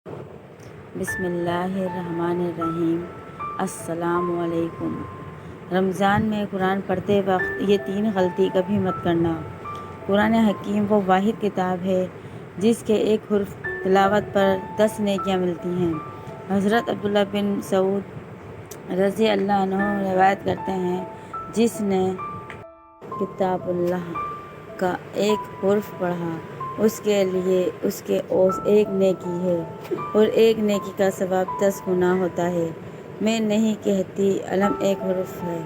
بسم اللہ الرحمن الرحیم۔ السلام علیکم۔ رمضان میں قرآن پڑھتے وقت یہ 3 غلطی کبھی مت کرنا۔ قرآن حکیم وہ واحد کتاب ہے جس کے ایک حرف تلاوت پر 10 نیکیاں ملتی ہیں۔ حضرت عبداللہ بن مسعود رضی اللہ عنہ روایت کرتے ہیں، جس نے کتاب اللہ کا ایک حرف پڑھا اس کے لیے اس کے اوز 1 نیکی ہے اور 1 نیکی کا ثواب 10 گنا ہوتا ہے۔ میں نہیں کہتی علم ایک حرف ہے،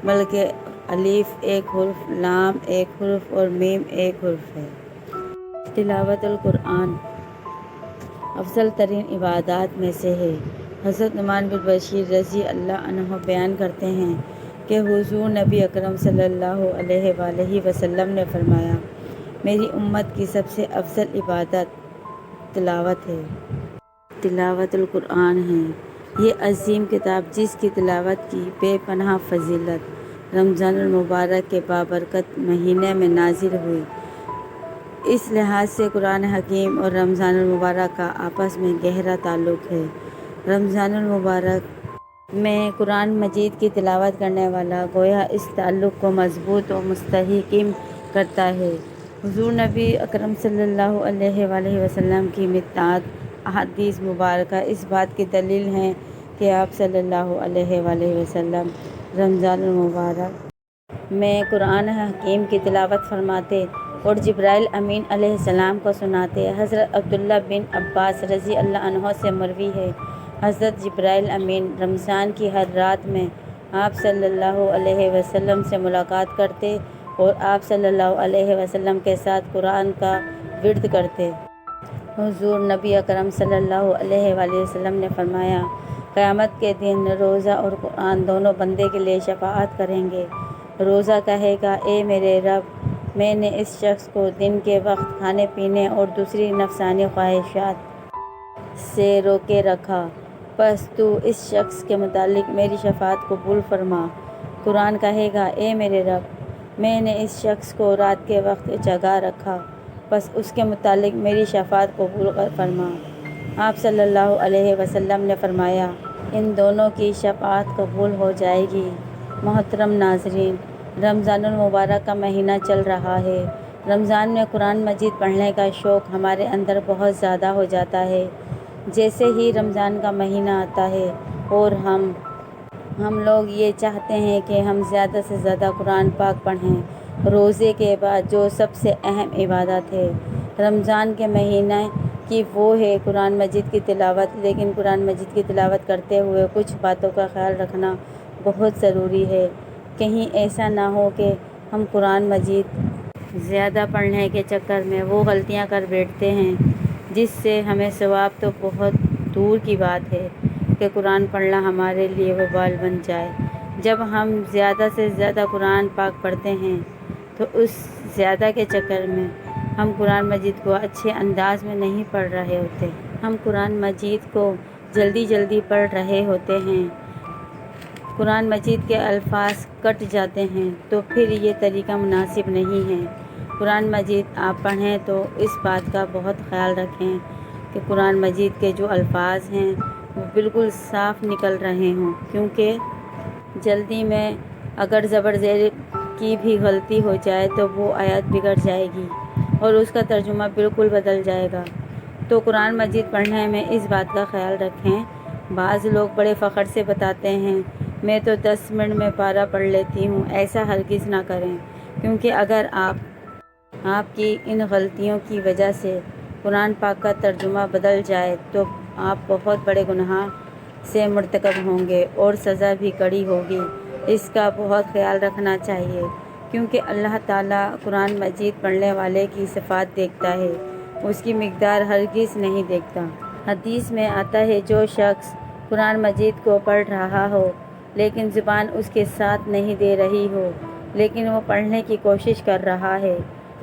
بلکہ الف ایک حرف، لام ایک حرف اور میم ایک حرف ہے۔ تلاوت القرآن افضل ترین عبادات میں سے ہے۔ حضرت نعمان بن بشیر رضی اللہ عنہ بیان کرتے ہیں کہ حضور نبی اکرم صلی اللہ علیہ وآلہ وسلم نے فرمایا، میری امت کی سب سے افضل عبادت تلاوت ہے۔ تلاوت القرآن ہے۔ یہ عظیم کتاب جس کی تلاوت کی بے پناہ فضیلت رمضان المبارک کے بابرکت مہینے میں نازل ہوئی۔ اس لحاظ سے قرآن حکیم اور رمضان المبارک کا آپس میں گہرا تعلق ہے۔ رمضان المبارک میں قرآن مجید کی تلاوت کرنے والا گویا اس تعلق کو مضبوط و مستحکم کرتا ہے۔ حضور نبی اکرم صلی اللہ علیہ وآلہ وسلم کی متعدد احادیث مبارکہ اس بات کی دلیل ہیں کہ آپ صلی اللہ علیہ وآلہ وسلم رمضان المبارک میں قرآن حکیم کی تلاوت فرماتے اور جبرائیل امین علیہ السلام کو سناتے۔ حضرت عبداللہ بن عباس رضی اللہ عنہ سے مروی ہے، حضرت جبرائیل امین رمضان کی ہر رات میں آپ صلی اللہ علیہ وسلم سے ملاقات کرتے اور آپ صلی اللہ علیہ وسلم کے ساتھ قرآن کا ورد کرتے۔ حضور نبی اکرم صلی اللہ علیہ وآلہ وسلم نے فرمایا، قیامت کے دن روزہ اور قرآن دونوں بندے کے لیے شفاعت کریں گے۔ روزہ کہے گا، اے میرے رب، میں نے اس شخص کو دن کے وقت کھانے پینے اور دوسری نفسانی خواہشات سے روکے رکھا، پس تو اس شخص کے متعلق میری شفاعت قبول فرما۔ قرآن کہے گا، اے میرے رب، میں نے اس شخص کو رات کے وقت جگا رکھا، پس اس کے متعلق میری شفاعت قبول فرما۔ آپ صلی اللہ علیہ وسلم نے فرمایا، ان دونوں کی شفاعت قبول ہو جائے گی۔ محترم ناظرین، رمضان المبارک کا مہینہ چل رہا ہے۔ رمضان میں قرآن مجید پڑھنے کا شوق ہمارے اندر بہت زیادہ ہو جاتا ہے۔ جیسے ہی رمضان کا مہینہ آتا ہے اور ہم لوگ یہ چاہتے ہیں کہ ہم زیادہ سے زیادہ قرآن پاک پڑھیں۔ روزے کے بعد جو سب سے اہم عبادت ہے رمضان کے مہینے کی وہ ہے قرآن مجید کی تلاوت، لیکن قرآن مجید کی تلاوت کرتے ہوئے کچھ باتوں کا خیال رکھنا بہت ضروری ہے۔ کہیں ایسا نہ ہو کہ ہم قرآن مجید زیادہ پڑھنے کے چکر میں وہ غلطیاں کر بیٹھتے ہیں جس سے ہمیں ثواب تو بہت دور کی بات ہے کہ قرآن پڑھنا ہمارے لیے وبال بن جائے۔ جب ہم زیادہ سے زیادہ قرآن پاک پڑھتے ہیں تو اس زیادہ کے چکر میں ہم قرآن مجید کو اچھے انداز میں نہیں پڑھ رہے ہوتے۔ ہم قرآن مجید کو جلدی جلدی پڑھ رہے ہوتے ہیں، قرآن مجید کے الفاظ کٹ جاتے ہیں، تو پھر یہ طریقہ مناسب نہیں ہے۔ قرآن مجید آپ پڑھیں تو اس بات کا بہت خیال رکھیں کہ قرآن مجید کے جو الفاظ ہیں وہ بالکل صاف نکل رہے ہوں، کیونکہ جلدی میں اگر زبر زیر کی بھی غلطی ہو جائے تو وہ آیت بگڑ جائے گی اور اس کا ترجمہ بالکل بدل جائے گا۔ تو قرآن مجید پڑھنے میں اس بات کا خیال رکھیں۔ بعض لوگ بڑے فخر سے بتاتے ہیں، میں تو 10 منٹ میں پارہ پڑھ لیتی ہوں۔ ایسا ہرگز نہ کریں، کیونکہ اگر آپ کی ان غلطیوں کی وجہ سے قرآن پاک کا ترجمہ بدل جائے تو آپ بہت بڑے گناہ سے مرتکب ہوں گے اور سزا بھی کڑی ہوگی۔ اس کا بہت خیال رکھنا چاہیے، کیونکہ اللہ تعالیٰ قرآن مجید پڑھنے والے کی صفات دیکھتا ہے، اس کی مقدار ہرگز نہیں دیکھتا۔ حدیث میں آتا ہے، جو شخص قرآن مجید کو پڑھ رہا ہو لیکن زبان اس کے ساتھ نہیں دے رہی ہو، لیکن وہ پڑھنے کی کوشش کر رہا ہے،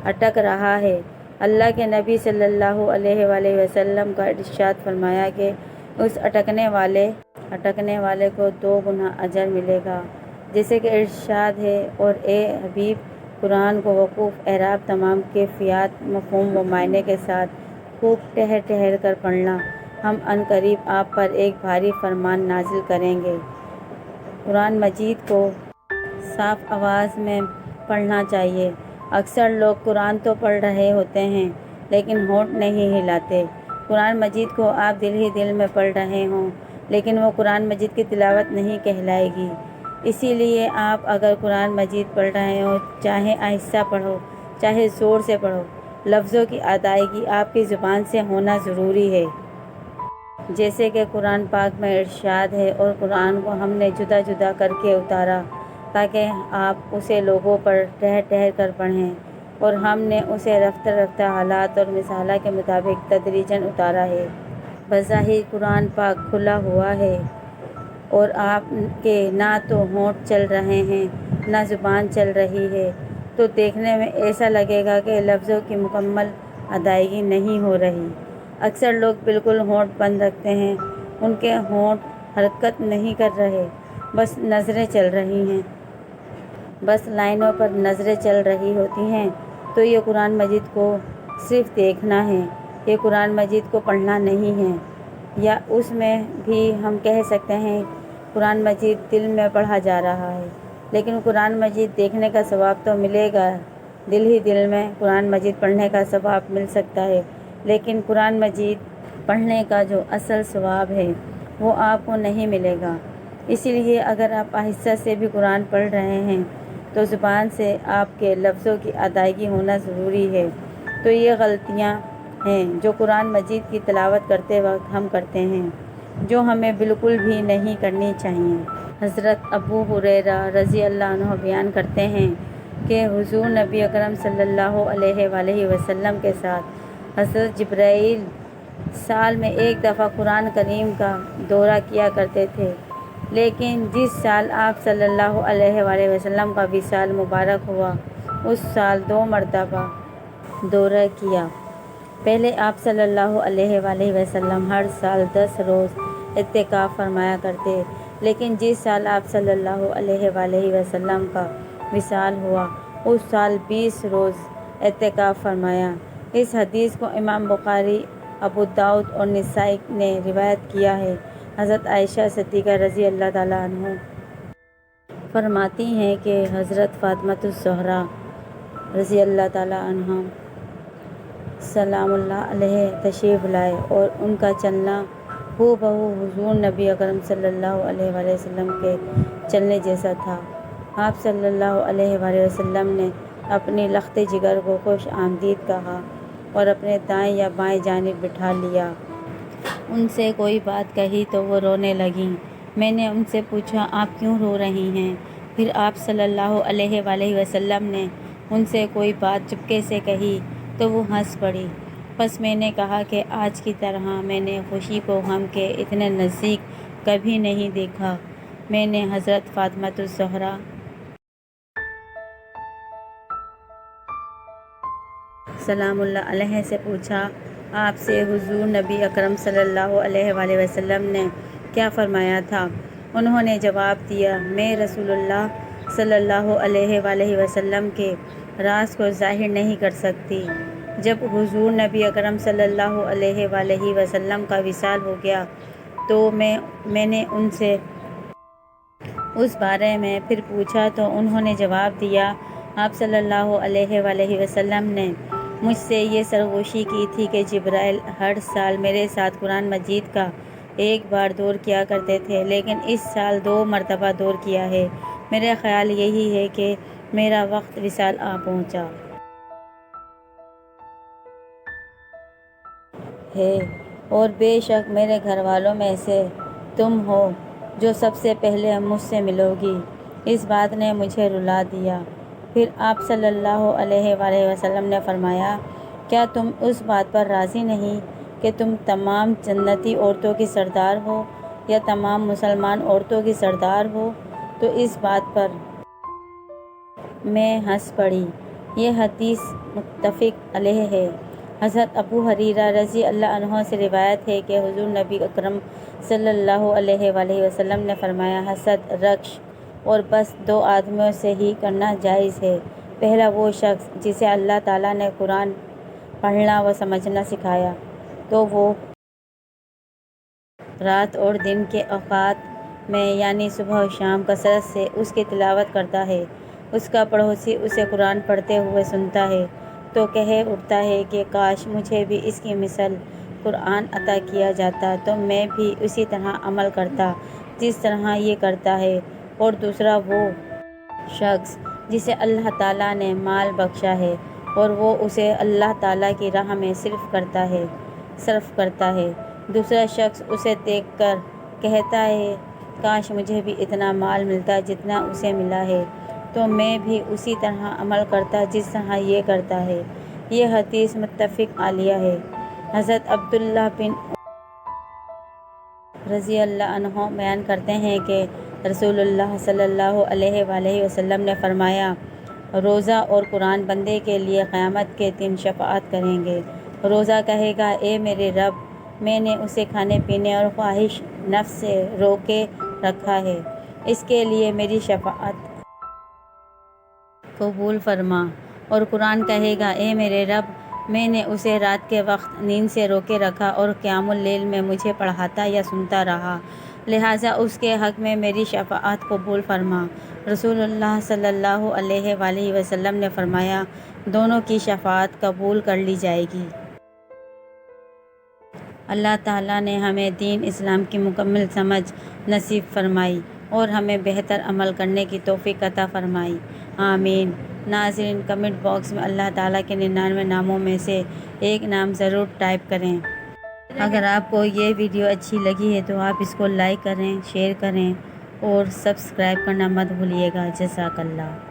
اٹک رہا ہے، اللہ کے نبی صلی اللہ علیہ وآلہ وسلم کا ارشاد فرمایا کہ اس اٹکنے والے کو 2 گنا اجر ملے گا۔ جیسے کہ ارشاد ہے، اور اے حبیب، قرآن کو وقوف، اعراب، تمام کیفیات، مفہوم و معنی کے ساتھ خوب ٹھہر ٹھہر کر پڑھنا، ہم عنقریب آپ پر ایک بھاری فرمان نازل کریں گے۔ قرآن مجید کو صاف آواز میں پڑھنا چاہیے۔ اکثر لوگ قرآن تو پڑھ رہے ہوتے ہیں لیکن ہونٹ نہیں ہلاتے۔ قرآن مجید کو آپ دل ہی دل میں پڑھ رہے ہوں لیکن وہ قرآن مجید کی تلاوت نہیں کہلائے گی۔ اسی لیے آپ اگر قرآن مجید پڑھ رہے ہوں، چاہے آہستہ پڑھو چاہے زور سے پڑھو، لفظوں کی ادائیگی آپ کی زبان سے ہونا ضروری ہے۔ جیسے کہ قرآن پاک میں ارشاد ہے، اور قرآن کو ہم نے جدا جدا کر کے اتارا تاکہ آپ اسے لوگوں پر ٹھہر ٹھہر کر پڑھیں، اور ہم نے اسے رفتہ رفتہ حالات اور مثالہ کے مطابق تدریجاً اتارا ہے۔ بظاہر قرآن پاک کھلا ہوا ہے اور آپ کے نہ تو ہونٹ چل رہے ہیں نہ زبان چل رہی ہے، تو دیکھنے میں ایسا لگے گا کہ لفظوں کی مکمل ادائیگی نہیں ہو رہی۔ اکثر لوگ بالکل ہونٹ بند رکھتے ہیں، ان کے ہونٹ حرکت نہیں کر رہے، بس نظریں چل رہی ہیں، بس لائنوں پر نظریں چل رہی ہوتی ہیں، تو یہ قرآن مجید کو صرف دیکھنا ہے، یہ قرآن مجید کو پڑھنا نہیں ہے۔ یا اس میں بھی ہم کہہ سکتے ہیں قرآن مجید دل میں پڑھا جا رہا ہے، لیکن قرآن مجید دیکھنے کا ثواب تو ملے گا، دل ہی دل میں قرآن مجید پڑھنے کا ثواب مل سکتا ہے، لیکن قرآن مجید پڑھنے کا جو اصل ثواب ہے وہ آپ کو نہیں ملے گا۔ اسی لیے اگر آپ آہستہ سے بھی قرآن پڑھ رہے ہیں تو زبان سے آپ کے لفظوں کی ادائیگی ہونا ضروری ہے۔ تو یہ غلطیاں ہیں جو قرآن مجید کی تلاوت کرتے وقت ہم کرتے ہیں، جو ہمیں بالکل بھی نہیں کرنی چاہیے۔ حضرت ابو ہریرہ رضی اللہ عنہ بیان کرتے ہیں کہ حضور نبی اکرم صلی اللہ علیہ وآلہ وسلم کے ساتھ حضرت جبرائیل سال میں ایک دفعہ قرآن کریم کا دورہ کیا کرتے تھے، لیکن جس سال آپ صلی اللہ علیہ وآلہ وسلم کا وصال مبارک ہوا، اس سال 2 مرتبہ دورہ کیا۔ پہلے آپ صلی اللہ علیہ وآلہ وسلم ہر سال 10 روز اعتکاف فرمایا کرتے، لیکن جس سال آپ صلی اللہ علیہ وآلہ وسلم کا وصال ہوا، اس سال 20 روز اعتکاف فرمایا۔ اس حدیث کو امام بخاری، ابو داؤد اور نسائی نے روایت کیا ہے۔ حضرت عائشہ صدیقہ رضی اللہ تعالیٰ عنہ فرماتی ہیں کہ حضرت فاطمۃ الزہرا رضی اللہ تعالیٰ عنہا سلام اللہ علیہ تشریف لائے، اور ان کا چلنا ہو بہو حضور نبی اکرم صلی اللہ علیہ وآلہ وسلم کے چلنے جیسا تھا۔ آپ صلی اللہ علیہ وآلہ وسلم نے اپنی لخت جگر کو خوش آمدید کہا اور اپنے دائیں یا بائیں جانب بٹھا لیا۔ ان سے کوئی بات کہی تو وہ رونے لگیں۔ میں نے ان سے پوچھا، آپ کیوں رو رہی ہیں؟ پھر آپ صلی اللہ علیہ وآلہ وسلم نے ان سے کوئی بات چپکے سے کہی تو وہ ہنس پڑی۔ پس میں نے کہا کہ آج کی طرح میں نے خوشی کو غم کے اتنے نزدیک کبھی نہیں دیکھا۔ میں نے حضرت فاطمۃ الزہرا سلام اللہ علیہ سے پوچھا، آپ سے حضور نبی اکرم صلی اللہ علیہ وآلہ وسلم نے کیا فرمایا تھا؟ انہوں نے جواب دیا، میں رسول اللہ صلی اللہ علیہ وآلہ وسلم کے راز کو ظاہر نہیں کر سکتی۔ جب حضور نبی اکرم صلی اللہ علیہ وآلہ وسلم کا وصال ہو گیا تو میں نے ان سے اس بارے میں پھر پوچھا تو انہوں نے جواب دیا، آپ صلی اللہ علیہ وآلہ وسلم نے مجھ سے یہ سرگوشی کی تھی کہ جبرائیل ہر سال میرے ساتھ قرآن مجید کا ایک بار دور کیا کرتے تھے، لیکن اس سال 2 مرتبہ دور کیا ہے۔ میرا خیال یہی ہے کہ میرا وقت وصال آ پہنچا ہے، اور بے شک میرے گھر والوں میں سے تم ہو جو سب سے پہلے مجھ سے ملو گی۔ اس بات نے مجھے رلا دیا۔ پھر آپ صلی اللہ علیہ وآلہ وسلم نے فرمایا، کیا تم اس بات پر راضی نہیں کہ تم تمام جنتی عورتوں کی سردار ہو یا تمام مسلمان عورتوں کی سردار ہو؟ تو اس بات پر میں ہنس پڑی۔ یہ حدیث متفق علیہ ہے۔ حضرت ابو ہریرہ رضی اللہ عنہ سے روایت ہے کہ حضور نبی اکرم صلی اللہ علیہ وآلہ وسلم نے فرمایا، حسد، رکش اور بس 2 آدمیوں سے ہی کرنا جائز ہے۔ پہلا وہ شخص جسے اللہ تعالیٰ نے قرآن پڑھنا و سمجھنا سکھایا، تو وہ رات اور دن کے اوقات میں یعنی صبح و شام کثرت سے اس کی تلاوت کرتا ہے، اس کا پڑوسی اسے قرآن پڑھتے ہوئے سنتا ہے تو کہہ اٹھتا ہے کہ کاش مجھے بھی اس کی مثل قرآن عطا کیا جاتا تو میں بھی اسی طرح عمل کرتا جس طرح یہ کرتا ہے۔ اور دوسرا وہ شخص جسے اللہ تعالیٰ نے مال بخشا ہے اور وہ اسے اللہ تعالیٰ کی راہ میں صرف کرتا ہے، دوسرا شخص اسے دیکھ کر کہتا ہے کاش مجھے بھی اتنا مال ملتا جتنا اسے ملا ہے تو میں بھی اسی طرح عمل کرتا جس طرح یہ کرتا ہے۔ یہ حدیث متفق علیہ ہے۔ حضرت عبداللہ بن رضی اللہ عنہ بیان کرتے ہیں کہ رسول اللہ صلی اللہ علیہ وآلہ وسلم نے فرمایا، روزہ اور قرآن بندے کے لیے قیامت کے دن شفاعت کریں گے۔ روزہ کہے گا اے میرے رب، میں نے اسے کھانے پینے اور خواہش نفس سے روکے رکھا ہے، اس کے لیے میری شفاعت قبول فرما۔ اور قرآن کہے گا اے میرے رب، میں نے اسے رات کے وقت نیند سے روکے رکھا اور قیام اللیل میں مجھے پڑھاتا یا سنتا رہا، لہٰذا اس کے حق میں میری شفاعت قبول فرما۔ رسول اللہ صلی اللہ علیہ وآلہ وسلم نے فرمایا، دونوں کی شفاعت قبول کر لی جائے گی۔ اللہ تعالیٰ نے ہمیں دین اسلام کی مکمل سمجھ نصیب فرمائی اور ہمیں بہتر عمل کرنے کی توفیق عطا فرمائی، آمین۔ ناظرین، کمنٹ باکس میں اللہ تعالیٰ کے 99 ناموں میں سے ایک نام ضرور ٹائپ کریں۔ اگر آپ کو یہ ویڈیو اچھی لگی ہے تو آپ اس کو لائک کریں، شیئر کریں اور سبسکرائب کرنا مت بھولیے گا۔ جزاک اللہ۔